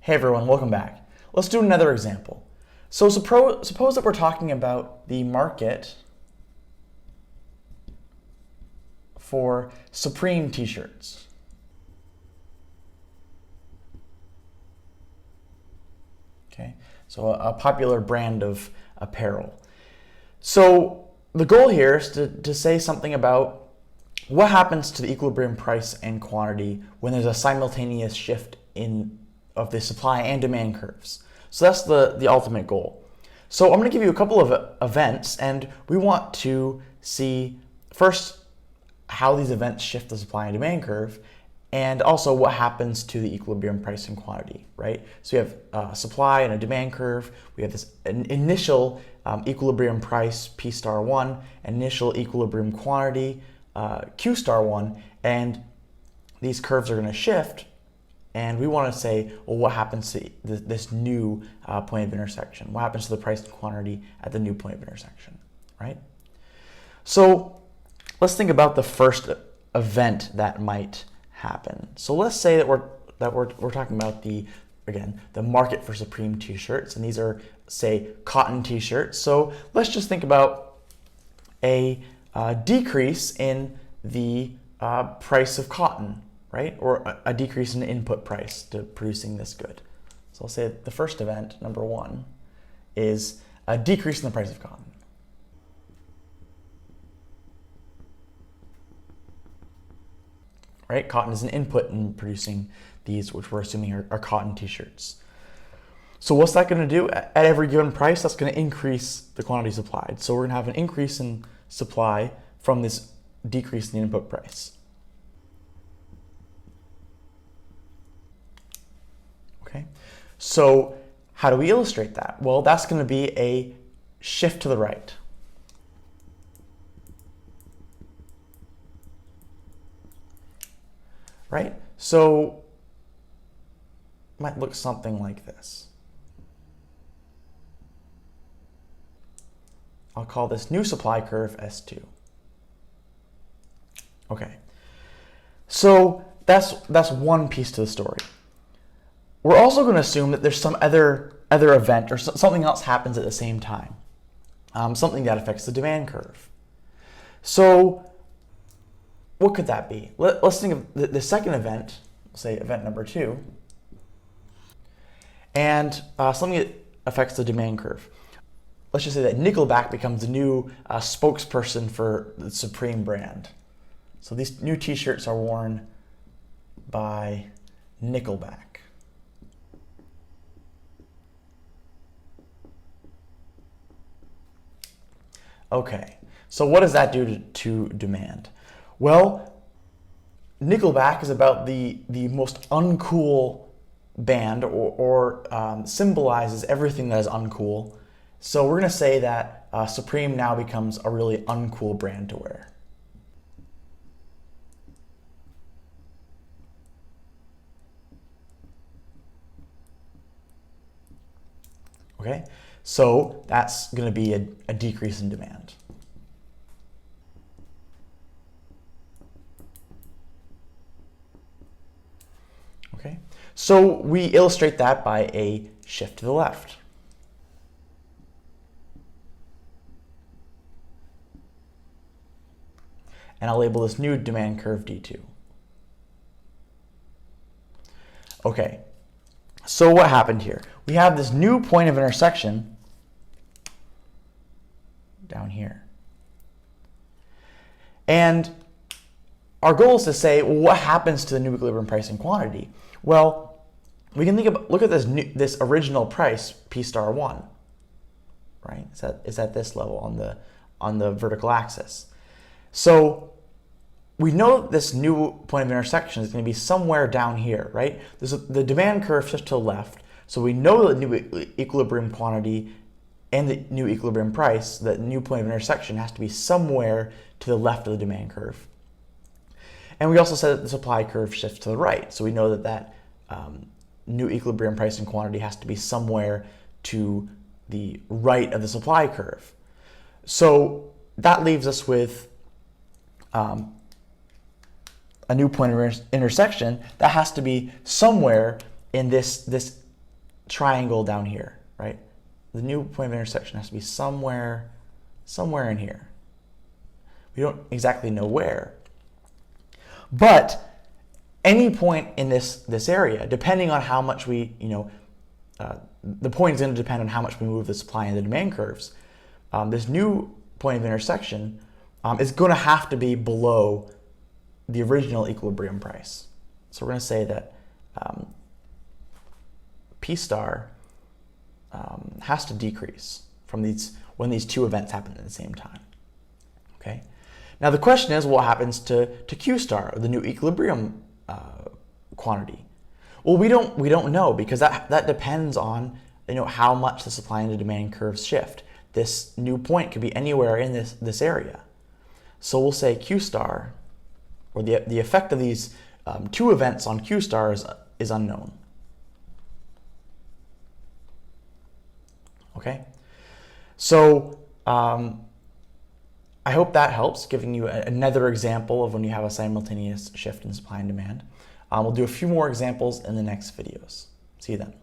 Hey everyone, welcome back. Let's do another example. So suppose that we're talking about the market for Supreme t-shirts. Okay, so a popular brand of apparel. So the goal here is to say something about what happens to the equilibrium price and quantity when there's a simultaneous shift of the supply and demand curves. So that's the ultimate goal. So I'm going to give you a couple of events, and we want to see first how these events shift the supply and demand curve, and also what happens to the equilibrium price and quantity, right? So we have supply and a demand curve. We have this initial equilibrium price, P star 1, initial equilibrium quantity, Q star 1, and these curves are going to shift. And we want to say, well, what happens to this new point of intersection? What happens to the price and quantity at the new point of intersection, right? So let's think about the first event that might happen. So let's say that we're talking about the market for Supreme t-shirts, and these are, say, cotton t-shirts. So let's just think about a decrease in the price of cotton, right? Or a decrease in the input price to producing this good. So I'll say the first event, number 1, is a decrease in the price of cotton. Right? Cotton is an input in producing these, which we're assuming are cotton t-shirts. So what's that going to do? At every given price, that's going to increase the quantity supplied. So we're going to have an increase in supply from this decrease in the input price. Okay, so how do we illustrate that? Well, that's going to be a shift to the right. Right? So it might look something like this. I'll call this new supply curve S2. Okay, so that's one piece to the story. We're also going to assume that there's some other event or something else happens at the same time, something that affects the demand curve. So what could that be? Let's think of the second event, say event number 2, and something that affects the demand curve. Let's just say that Nickelback becomes the new spokesperson for the Supreme brand. So these new t-shirts are worn by Nickelback. Okay, so what does that do to demand? Well, Nickelback is about the most uncool band, or symbolizes everything that is uncool. So we're going to say that Supreme now becomes a really uncool brand to wear. Okay, so that's going to be a decrease in demand. Okay, so we illustrate that by a shift to the left. And I'll label this new demand curve D2. Okay, so what happened here? We have this new point of intersection down here. And our goal is to say, well, what happens to the new equilibrium price and quantity? Well, we can look at this original price, P star 1, right? It's at this level on the vertical axis. So we know that this new point of intersection is going to be somewhere down here, right? The demand curve shifts to the left, so we know that the new equilibrium quantity and the new equilibrium price, that new point of intersection, has to be somewhere to the left of the demand curve. And we also said that the supply curve shifts to the right, so we know that new equilibrium price and quantity has to be somewhere to the right of the supply curve. So that leaves us with a new point of intersection that has to be somewhere in this triangle down here, right? The new point of intersection has to be somewhere in here. We don't exactly know where. But any point in this area, depending on how much we, the point is going to depend on how much we move the supply and the demand curves. This new point of intersection is going to have to be below the original equilibrium price. So we're going to say that P star has to decrease from when these two events happen at the same time. Okay. Now the question is, what happens to Q star, or the new equilibrium quantity? Well, we don't know, because that depends on how much the supply and the demand curves shift. This new point could be anywhere in this area. So we'll say Q star, or the effect of these two events on Q star is unknown. Okay, so I hope that helps, giving you another example of when you have a simultaneous shift in supply and demand. We'll do a few more examples in the next videos. See you then.